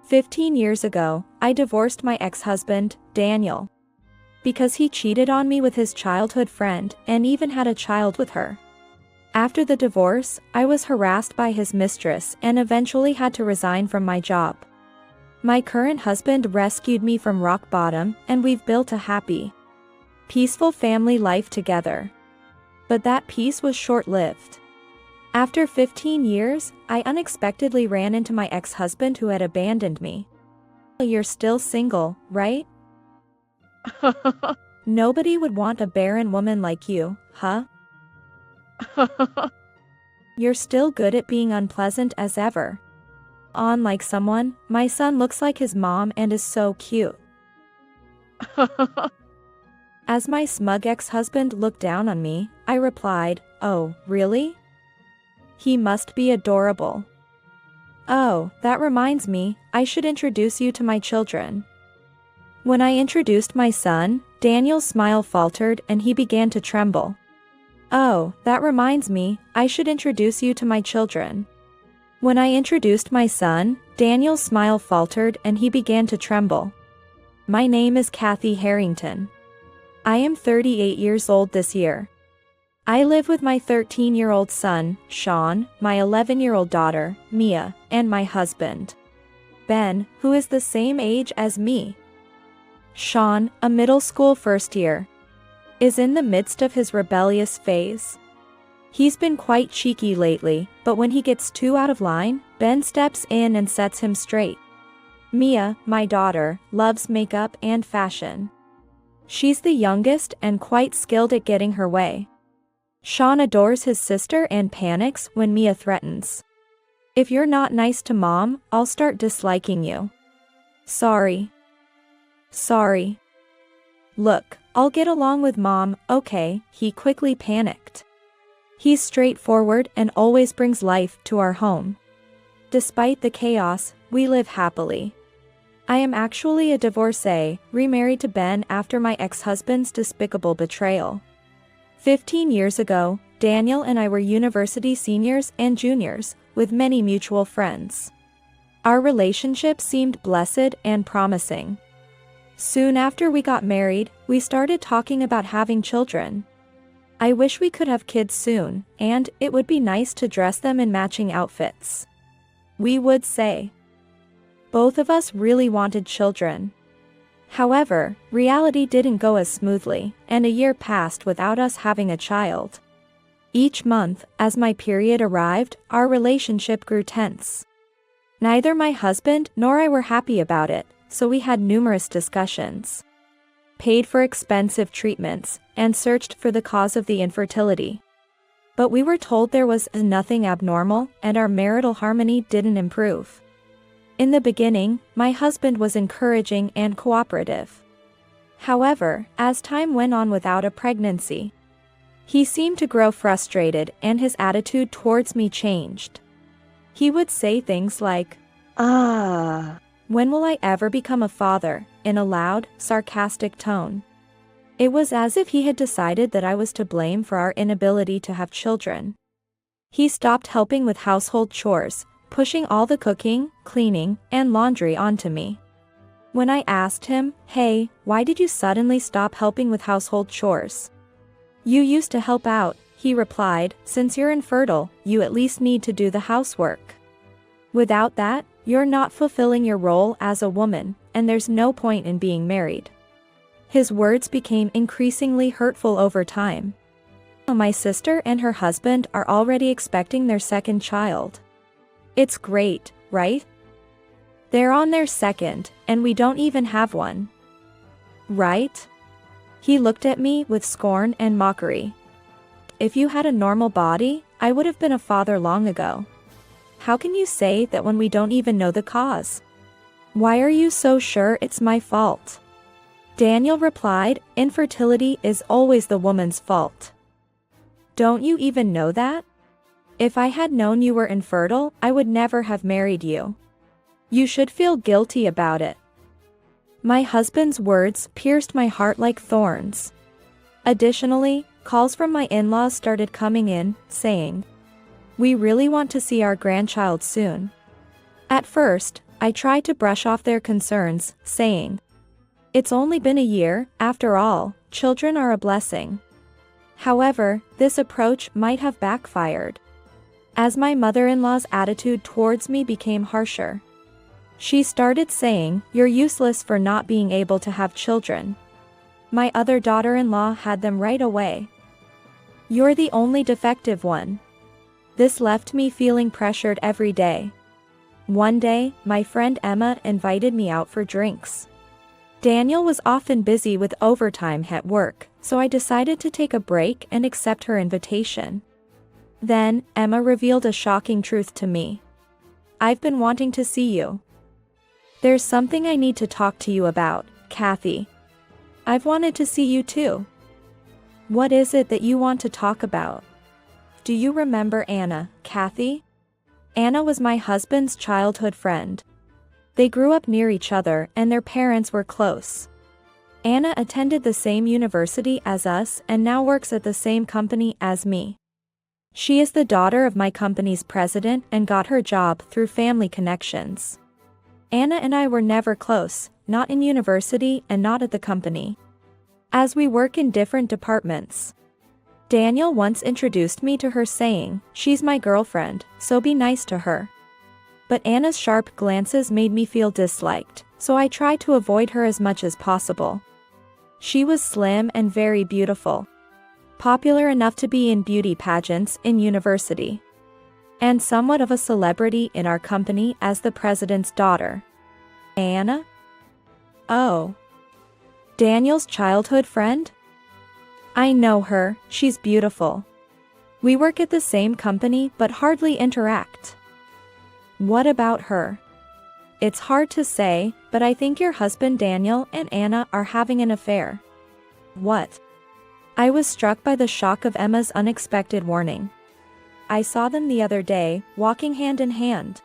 15 years ago, I divorced my ex-husband, Daniel, because he cheated on me with his childhood friend and even had a child with her. After the divorce, I was harassed by his mistress and eventually had to resign from my job. My current husband rescued me from rock bottom, and we've built a happy, peaceful family life together. But that peace was short-lived. After 15 years, I unexpectedly ran into my ex-husband who had abandoned me. You're still single, right? Nobody would want a barren woman like you, huh? You're still good at being unpleasant as ever. On like someone, my son looks like his mom and is so cute. As my smug ex-husband looked down on me, I replied, "Oh, really? He must be adorable. Oh, that reminds me, I should introduce you to my children." When I introduced my son, Daniel's smile faltered and he began to tremble. "Oh, that reminds me, I should introduce you to my children." When I introduced my son, Daniel's smile faltered and he began to tremble. "My name is Kathy Harrington. I am 38 years old this year. I live with my 13-year-old son, Sean, my 11-year-old daughter, Mia, and my husband, Ben, who is the same age as me." Sean, a middle school first year, is in the midst of his rebellious phase. He's been quite cheeky lately, but when he gets too out of line, Ben steps in and sets him straight. Mia, my daughter, loves makeup and fashion. She's the youngest and quite skilled at getting her way. Sean adores his sister and panics when Mia threatens, "If you're not nice to Mom, I'll start disliking you." Sorry. Look, I'll get along with Mom, okay?" He quickly panicked. He's straightforward and always brings life to our home. Despite the chaos, we live happily. I am actually a divorcee, remarried to Ben after my ex-husband's despicable betrayal. 15 years ago, Daniel and I were university seniors and juniors, with many mutual friends. Our relationship seemed blessed and promising. Soon after we got married, we started talking about having children. I wish we could have kids soon, and it would be nice to dress them in matching outfits, we would say. Both of us really wanted children. However, reality didn't go as smoothly, and a year passed without us having a child. Each month, as my period arrived, our relationship grew tense. Neither my husband nor I were happy about it, so we had numerous discussions, paid for expensive treatments, and searched for the cause of the infertility. But we were told there was nothing abnormal, and our marital harmony didn't improve. In the beginning, my husband was encouraging and cooperative. However, as time went on without a pregnancy, he seemed to grow frustrated and his attitude towards me changed. He would say things like, "When will I ever become a father?" in a loud, sarcastic tone. It was as if he had decided that I was to blame for our inability to have children. He stopped helping with household chores, pushing all the cooking, cleaning, and laundry onto me. When I asked him, "Hey, why did you suddenly stop helping with household chores? You used to help out," he replied, "Since you're infertile, you at least need to do the housework. Without that, you're not fulfilling your role as a woman, and there's no point in being married." His words became increasingly hurtful over time. My sister and her husband are already expecting their second child. It's great, right? They're on their second, and we don't even have one. Right? He looked at me with scorn and mockery. If you had a normal body, I would have been a father long ago. How can you say that when we don't even know the cause? Why are you so sure it's my fault? Daniel replied, "Infertility is always the woman's fault. Don't you even know that? If I had known you were infertile, I would never have married you. You should feel guilty about it." My husband's words pierced my heart like thorns. Additionally, calls from my in-laws started coming in, saying, "We really want to see our grandchild soon." At first, I tried to brush off their concerns, saying, "It's only been a year, after all, children are a blessing." However, this approach might have backfired, as my mother-in-law's attitude towards me became harsher. She started saying, "You're useless for not being able to have children. My other daughter-in-law had them right away. You're the only defective one." This left me feeling pressured every day. One day, my friend Emma invited me out for drinks. Daniel was often busy with overtime at work, so I decided to take a break and accept her invitation. Then, Emma revealed a shocking truth to me. "I've been wanting to see you. There's something I need to talk to you about, Kathy." "I've wanted to see you too." "What is it that you want to talk about?" "Do you remember Anna, Kathy?" Anna was my husband's childhood friend. They grew up near each other and their parents were close. Anna attended the same university as us and now works at the same company as me. She is the daughter of my company's president and got her job through family connections. Anna and I were never close, not in university and not at the company, as we work in different departments. Daniel once introduced me to her saying, "She's my girlfriend, so be nice to her." But Anna's sharp glances made me feel disliked, so I tried to avoid her as much as possible. She was slim and very beautiful, popular enough to be in beauty pageants in university, and somewhat of a celebrity in our company as the president's daughter. Anna? Oh. Daniel's childhood friend? I know her, she's beautiful. We work at the same company but hardly interact. What about her? It's hard to say, but I think your husband Daniel and Anna are having an affair. What? I was struck by the shock of Emma's unexpected warning. I saw them the other day, walking hand in hand.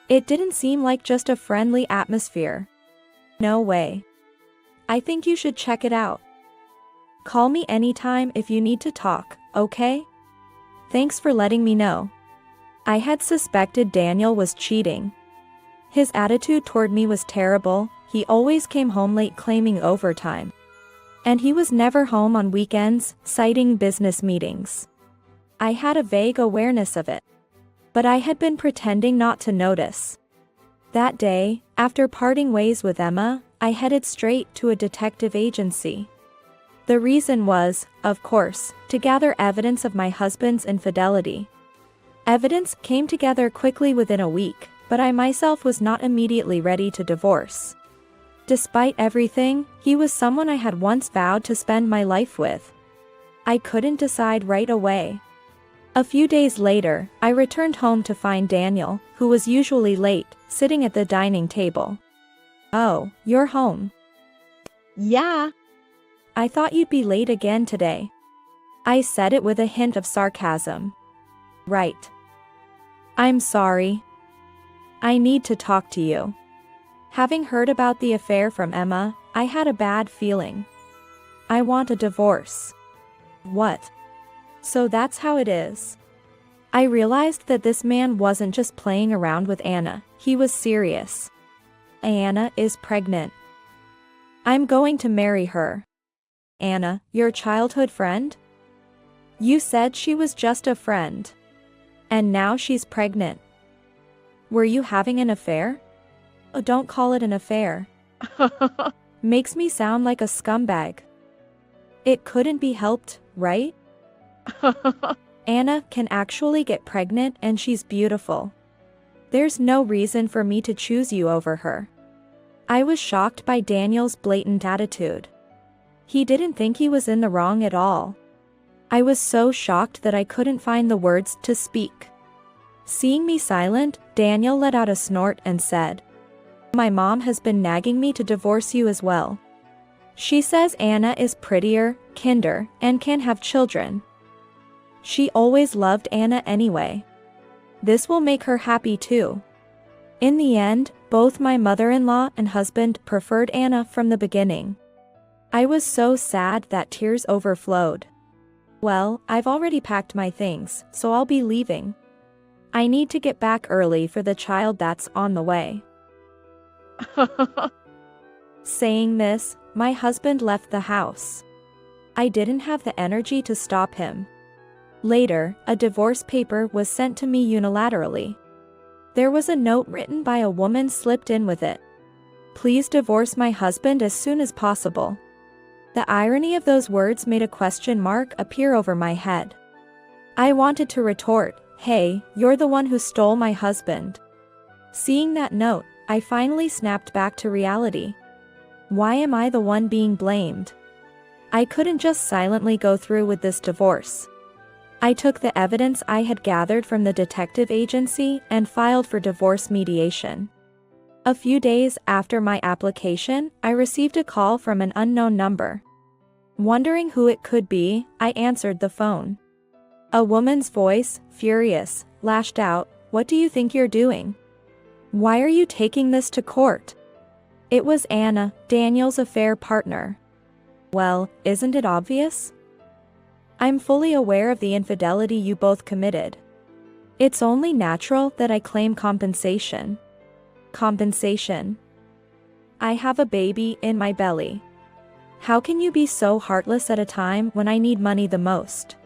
It didn't seem like just a friendly atmosphere. No way. I think you should check it out. Call me anytime if you need to talk, okay? Thanks for letting me know. I had suspected Daniel was cheating. His attitude toward me was terrible. He always came home late claiming overtime. And he was never home on weekends, citing business meetings. I had a vague awareness of it, but I had been pretending not to notice. That day, after parting ways with Emma, I headed straight to a detective agency. The reason was, of course, to gather evidence of my husband's infidelity. Evidence came together quickly within a week, but I myself was not immediately ready to divorce. Despite everything, he was someone I had once vowed to spend my life with. I couldn't decide right away. A few days later, I returned home to find Daniel, who was usually late, sitting at the dining table. "Oh, you're home." "Yeah. I thought you'd be late again today." I said it with a hint of sarcasm. "Right. I'm sorry. I need to talk to you." Having heard about the affair from Emma, I had a bad feeling. "I want a divorce." "What? So that's how it is." I realized that this man wasn't just playing around with Anna, he was serious. "Anna is pregnant. I'm going to marry her." "Anna, your childhood friend? You said she was just a friend. And now she's pregnant. Were you having an affair?" "Oh, don't call it an affair." Makes me sound like a scumbag. It couldn't be helped, right? Anna can actually get pregnant and she's beautiful. There's no reason for me to choose you over her. I was shocked by Daniel's blatant attitude. He didn't think he was in the wrong at all. I was so shocked that I couldn't find the words to speak. Seeing me silent, Daniel let out a snort and said, "My mom has been nagging me to divorce you as well. She says Anna is prettier, kinder, and can have children. She always loved Anna anyway. This will make her happy too." In the end, both my mother-in-law and husband preferred Anna from the beginning. I was so sad that tears overflowed. "Well, I've already packed my things, so I'll be leaving. I need to get back early for the child that's on the way." Saying this, my husband left the house. I didn't have the energy to stop him. Later, a divorce paper was sent to me unilaterally. There was a note written by a woman slipped in with it. Please divorce my husband as soon as possible. The irony of those words made a question mark appear over my head. I wanted to retort, hey, you're the one who stole my husband. Seeing that note, I finally snapped back to reality. Why am I the one being blamed? I couldn't just silently go through with this divorce. I took the evidence I had gathered from the detective agency and filed for divorce mediation. A few days after my application, I received a call from an unknown number. Wondering who it could be, I answered the phone. A woman's voice, furious, lashed out, "What do you think you're doing? Why are you taking this to court?" It was Anna, Daniel's affair partner. Well, isn't it obvious? I'm fully aware of the infidelity you both committed. It's only natural that I claim compensation. Compensation. I have a baby in my belly. How can you be so heartless at a time when I need money the most?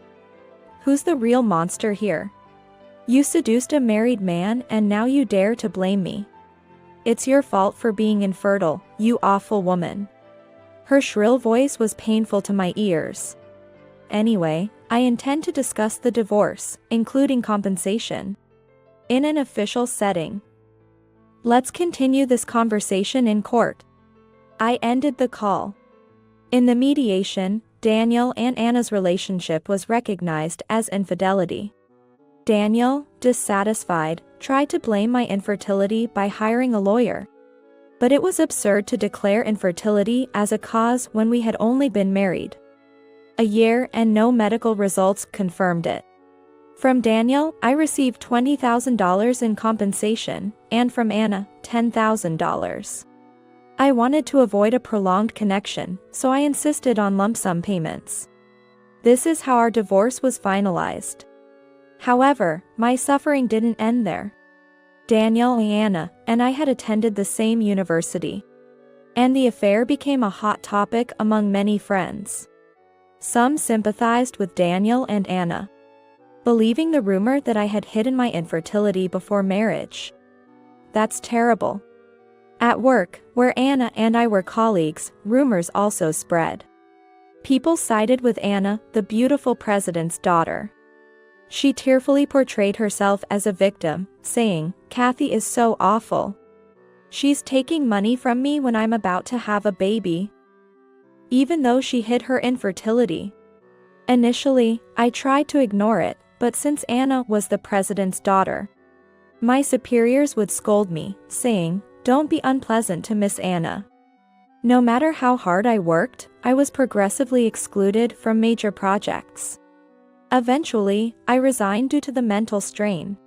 Who's the real monster here? You seduced a married man and now you dare to blame me. It's your fault for being infertile, you awful woman. Her shrill voice was painful to my ears. Anyway, I intend to discuss the divorce, including compensation, in an official setting. Let's continue this conversation in court. I ended the call. In the mediation, Daniel and Anna's relationship was recognized as infidelity. Daniel, dissatisfied, tried to blame my infertility by hiring a lawyer. But it was absurd to declare infertility as a cause when we had only been married a year and no medical results confirmed it. From Daniel, I received $20,000 in compensation, and from Anna, $10,000. I wanted to avoid a prolonged connection, so I insisted on lump sum payments. This is how our divorce was finalized. However, my suffering didn't end there. Daniel, Anna, and I had attended the same university. And the affair became a hot topic among many friends. Some sympathized with Daniel and Anna, believing the rumor that I had hidden my infertility before marriage. That's terrible. At work, where Anna and I were colleagues, rumors also spread. People sided with Anna, the beautiful president's daughter. She tearfully portrayed herself as a victim, saying, "Kathy is so awful. She's taking money from me when I'm about to have a baby." Even though she hid her infertility. Initially, I tried to ignore it, but since Anna was the president's daughter, my superiors would scold me, saying, "Don't be unpleasant to Miss Anna." No matter how hard I worked, I was progressively excluded from major projects. Eventually, I resigned due to the mental strain.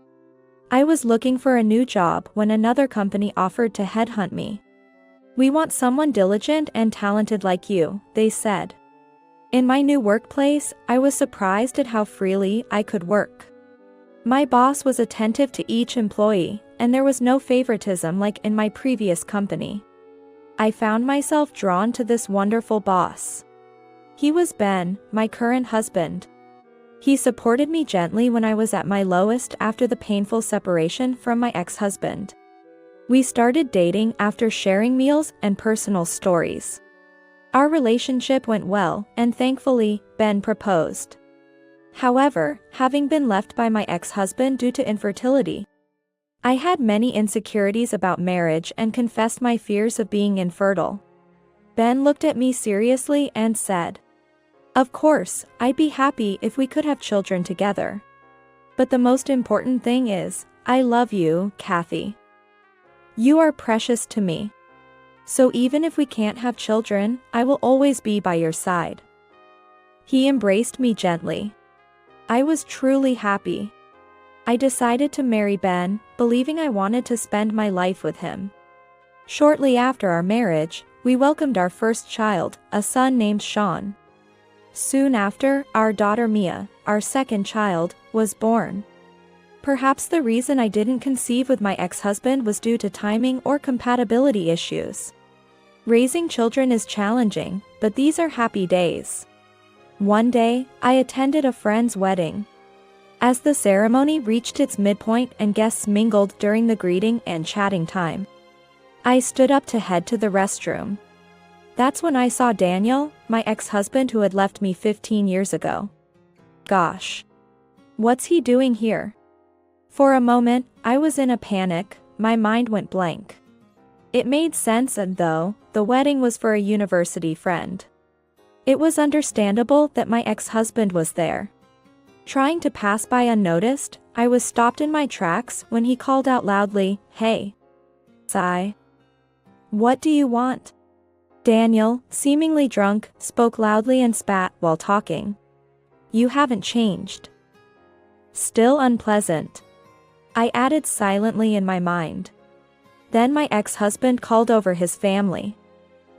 I was looking for a new job when another company offered to headhunt me. "We want someone diligent and talented like you," they said. In my new workplace, I was surprised at how freely I could work. My boss was attentive to each employee, and there was no favoritism like in my previous company. I found myself drawn to this wonderful boss. He was Ben, my current husband. He supported me gently when I was at my lowest after the painful separation from my ex-husband. We started dating after sharing meals and personal stories. Our relationship went well, and thankfully, Ben proposed. However, having been left by my ex-husband due to infertility, I had many insecurities about marriage and confessed my fears of being infertile. Ben looked at me seriously and said, "Of course, I'd be happy if we could have children together. But the most important thing is, I love you, Kathy. You are precious to me. So even if we can't have children, I will always be by your side." He embraced me gently. I was truly happy. I decided to marry Ben, believing I wanted to spend my life with him. Shortly after our marriage, we welcomed our first child, a son named Sean. Soon after, our daughter Mia, our second child, was born. Perhaps the reason I didn't conceive with my ex-husband was due to timing or compatibility issues. Raising children is challenging, but these are happy days. One day, I attended a friend's wedding. As the ceremony reached its midpoint and guests mingled during the greeting and chatting time, I stood up to head to the restroom. That's when I saw Daniel, my ex-husband who had left me 15 years ago. Gosh. What's he doing here? For a moment, I was in a panic, my mind went blank. It made sense, and though the wedding was for a university friend, it was understandable that my ex-husband was there. Trying to pass by unnoticed, I was stopped in my tracks when he called out loudly, "Hey. Sigh. What do you want?" Daniel, seemingly drunk, spoke loudly and spat while talking. "You haven't changed." Still unpleasant. I added silently in my mind. Then my ex-husband called over his family.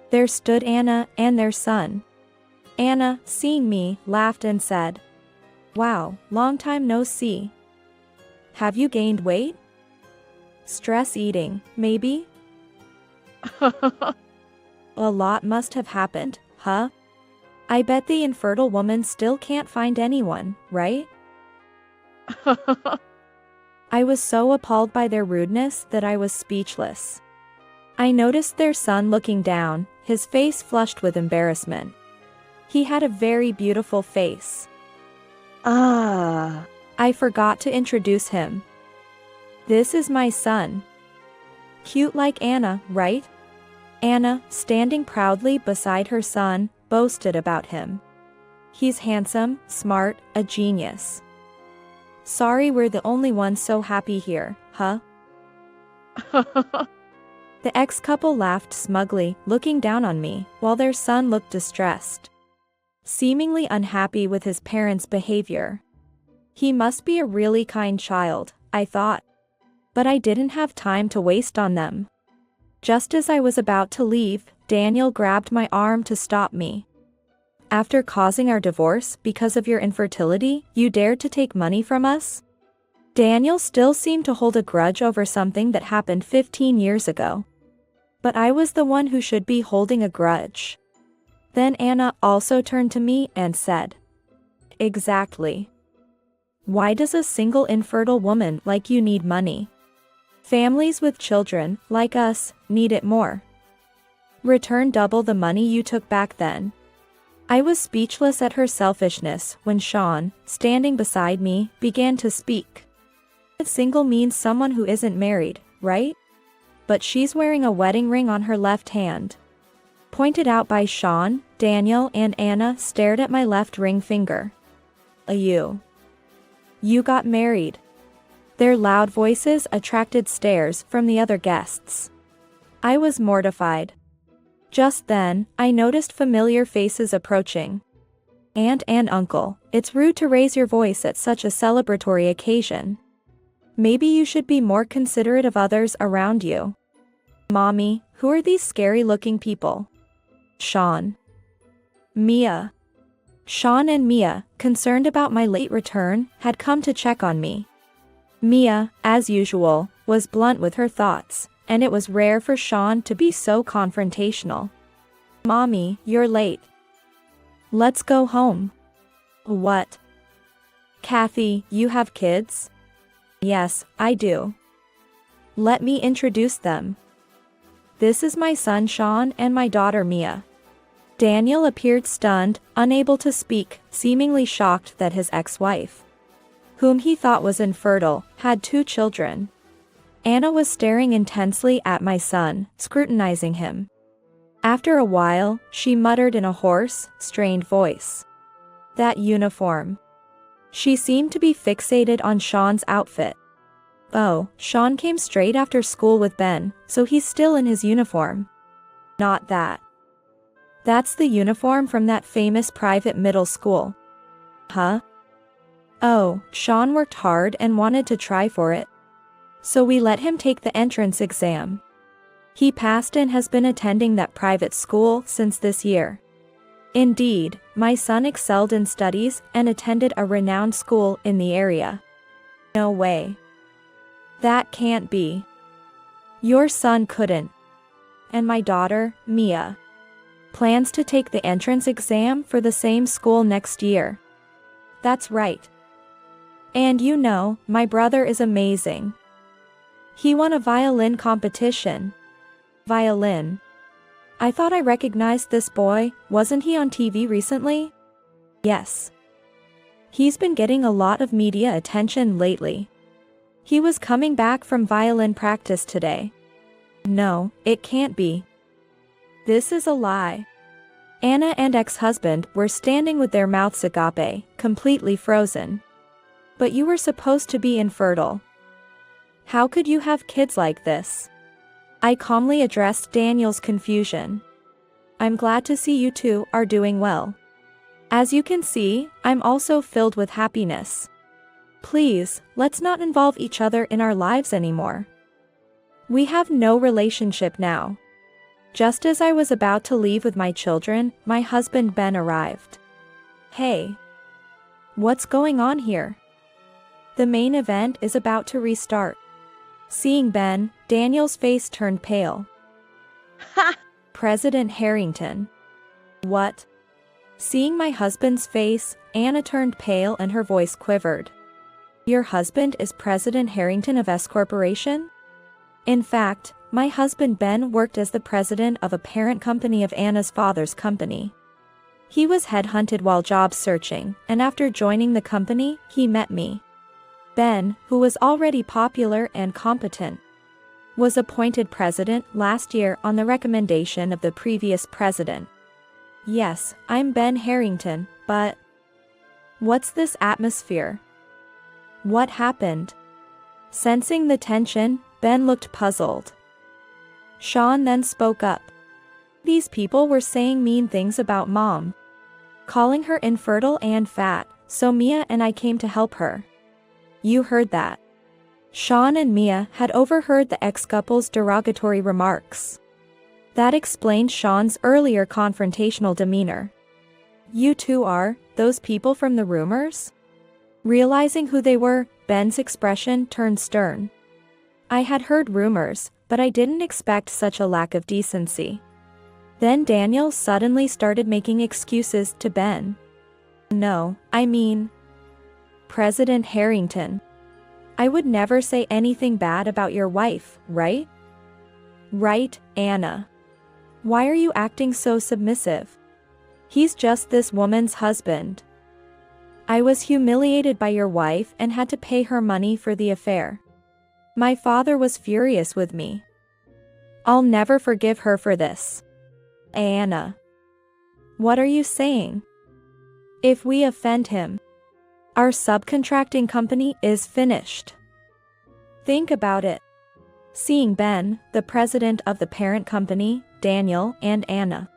There stood Anna and their son. Anna, seeing me, laughed and said, "Wow, long time no see. Have you gained weight?" "Stress eating, maybe?" "A lot must have happened, huh? I bet the infertile woman still can't find anyone, right?" I was so appalled by their rudeness that I was speechless. I noticed their son looking down, his face flushed with embarrassment. He had a very beautiful face. I forgot to introduce him. "This is my son. Cute like Anna, right?" Anna, standing proudly beside her son, boasted about him. "He's handsome, smart, a genius. Sorry we're the only ones so happy here, huh?" The ex-couple laughed smugly, looking down on me, while their son looked distressed, seemingly unhappy with his parents' behavior. He must be a really kind child, I thought. But I didn't have time to waste on them. Just as I was about to leave, Daniel grabbed my arm to stop me. "After causing our divorce because of your infertility, you dared to take money from us?" Daniel still seemed to hold a grudge over something that happened 15 years ago. But I was the one who should be holding a grudge. Then Anna also turned to me and said, "Exactly. Why does a single infertile woman like you need money? Families with children, like us, need it more. Return double the money you took back then." I was speechless at her selfishness when Sean, standing beside me, began to speak. "Single means someone who isn't married, right? But she's wearing a wedding ring on her left hand." Pointed out by Sean, Daniel and Anna stared at my left ring finger. You got married." Their loud voices attracted stares from the other guests. I was mortified. Just then, I noticed familiar faces approaching. "Aunt and uncle, it's rude to raise your voice at such a celebratory occasion. Maybe you should be more considerate of others around you." "Mommy, who are these scary-looking people?" "Sean." "Mia." Sean and Mia, concerned about my late return, had come to check on me. Mia, as usual, was blunt with her thoughts, and it was rare for Sean to be so confrontational. "Mommy, you're late. Let's go home." "What?" "Kathy, you have kids?" "Yes, I do." "Let me introduce them. This is my son Sean and my daughter Mia." Daniel appeared stunned, unable to speak, seemingly shocked that his ex-wife, whom he thought was infertile, had 2 children. Anna was staring intensely at my son, scrutinizing him. After a while, she muttered in a hoarse, strained voice, "That uniform." She seemed to be fixated on Sean's outfit. "Oh, Sean came straight after school with Ben, so he's still in his uniform." "Not that. That's the uniform from that famous private middle school." "Huh?" "Oh, Sean worked hard and wanted to try for it. So we let him take the entrance exam. He passed and has been attending that private school since this year." Indeed, my son excelled in studies and attended a renowned school in the area. No way. That can't be. Your son couldn't. And my daughter, Mia, plans to take the entrance exam for the same school next year. That's right. And you know, my brother is amazing. He won a violin competition. Violin. I thought I recognized this boy, wasn't he on TV recently? Yes. He's been getting a lot of media attention lately. He was coming back from violin practice today. No, it can't be. This is a lie. Anna and ex-husband were standing with their mouths agape, completely frozen. But you were supposed to be infertile. How could you have kids like this? I calmly addressed Daniel's confusion. I'm glad to see you two are doing well. As you can see, I'm also filled with happiness. Please, let's not involve each other in our lives anymore. We have no relationship now. Just as I was about to leave with my children, my husband Ben arrived. Hey. What's going on here? The main event is about to restart. Seeing Ben, Daniel's face turned pale. Ha! President Harrington. What? Seeing my husband's face, Anna turned pale and her voice quivered. Your husband is President Harrington of S Corporation? In fact, my husband Ben worked as the president of a parent company of Anna's father's company. He was headhunted while job searching, and after joining the company, he met me. Ben, who was already popular and competent, was appointed president last year on the recommendation of the previous president. Yes, I'm Ben Harrington, but what's this atmosphere? What happened? Sensing the tension, Ben looked puzzled. Sean then spoke up. These people were saying mean things about Mom, calling her infertile and fat, so Mia and I came to help her. You heard that. Sean and Mia had overheard the ex-couple's derogatory remarks. That explained Sean's earlier confrontational demeanor. You two are those people from the rumors? Realizing who they were, Ben's expression turned stern. I had heard rumors, but I didn't expect such a lack of decency. Then Daniel suddenly started making excuses to Ben. No, I mean, President Harrington. I would never say anything bad about your wife, right? Right, Anna. Why are you acting so submissive? He's just this woman's husband. I was humiliated by your wife and had to pay her money for the affair. My father was furious with me. I'll never forgive her for this. Anna. What are you saying? If we offend him, our subcontracting company is finished. Think about it. Seeing Ben, the president of the parent company, Daniel and Anna,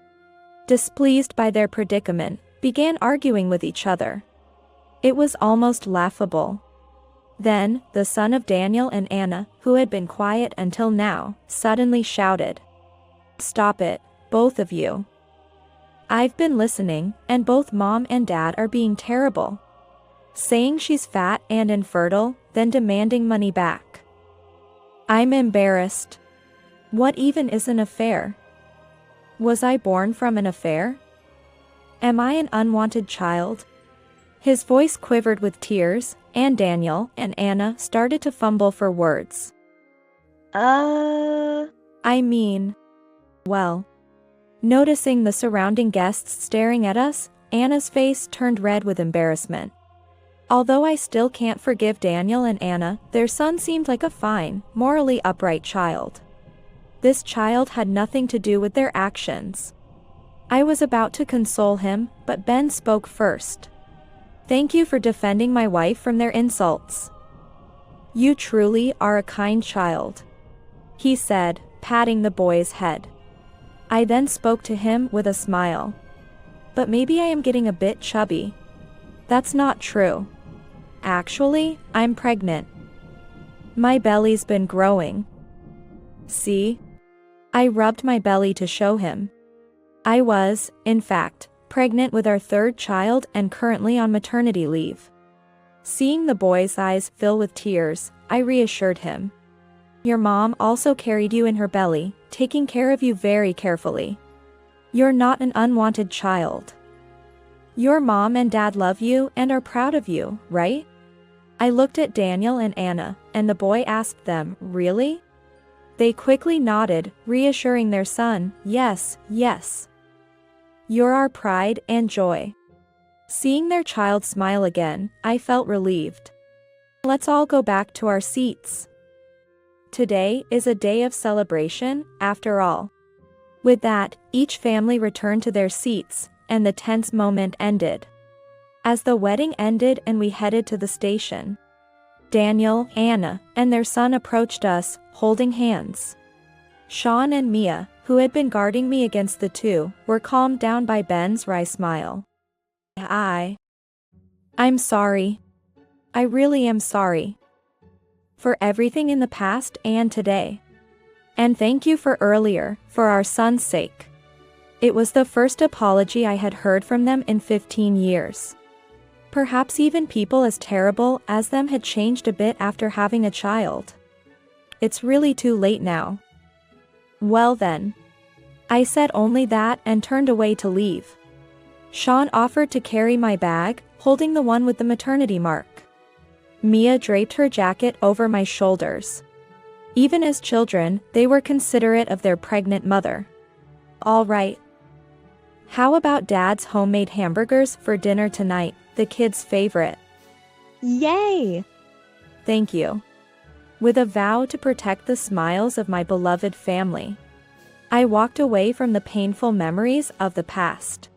displeased by their predicament, began arguing with each other. It was almost laughable. Then, the son of Daniel and Anna, who had been quiet until now, suddenly shouted. Stop it, both of you. I've been listening, and both Mom and Dad are being terrible. Saying she's fat and infertile, then demanding money back. I'm embarrassed. What even is an affair? Was I born from an affair? Am I an unwanted child? His voice quivered with tears, and Daniel and Anna started to fumble for words. I mean, well. Noticing the surrounding guests staring at us, Anna's face turned red with embarrassment. Although I still can't forgive Daniel and Anna, their son seemed like a fine, morally upright child. This child had nothing to do with their actions. I was about to console him, but Ben spoke first. Thank you for defending my wife from their insults. You truly are a kind child, he said, patting the boy's head. I then spoke to him with a smile. But maybe I am getting a bit chubby. That's not true. Actually, I'm pregnant. My belly's been growing. See? I rubbed my belly to show him. I was, in fact, pregnant with our third child and currently on maternity leave. Seeing the boy's eyes fill with tears, I reassured him. Your mom also carried you in her belly, taking care of you very carefully. You're not an unwanted child. Your mom and dad love you and are proud of you, right? I looked at Daniel and Anna, and the boy asked them, really? They quickly nodded, reassuring their son, yes, yes. You're our pride and joy. Seeing their child smile again, I felt relieved. Let's all go back to our seats. Today is a day of celebration, after all. With that, each family returned to their seats, and the tense moment ended. As the wedding ended and we headed to the station, Daniel, Anna, and their son approached us, holding hands. Sean and Mia, who had been guarding me against the two, were calmed down by Ben's wry smile. I'm sorry. I really am sorry. For everything in the past and today. And thank you for earlier, for our son's sake. It was the first apology I had heard from them in 15 years. Perhaps even people as terrible as them had changed a bit after having a child. It's really too late now. Well then. I said only that and turned away to leave. Sean offered to carry my bag, holding the one with the maternity mark. Mia draped her jacket over my shoulders. Even as children, they were considerate of their pregnant mother. All right. How about Dad's homemade hamburgers for dinner tonight, the kids' favorite? Yay! Thank you. With a vow to protect the smiles of my beloved family, I walked away from the painful memories of the past.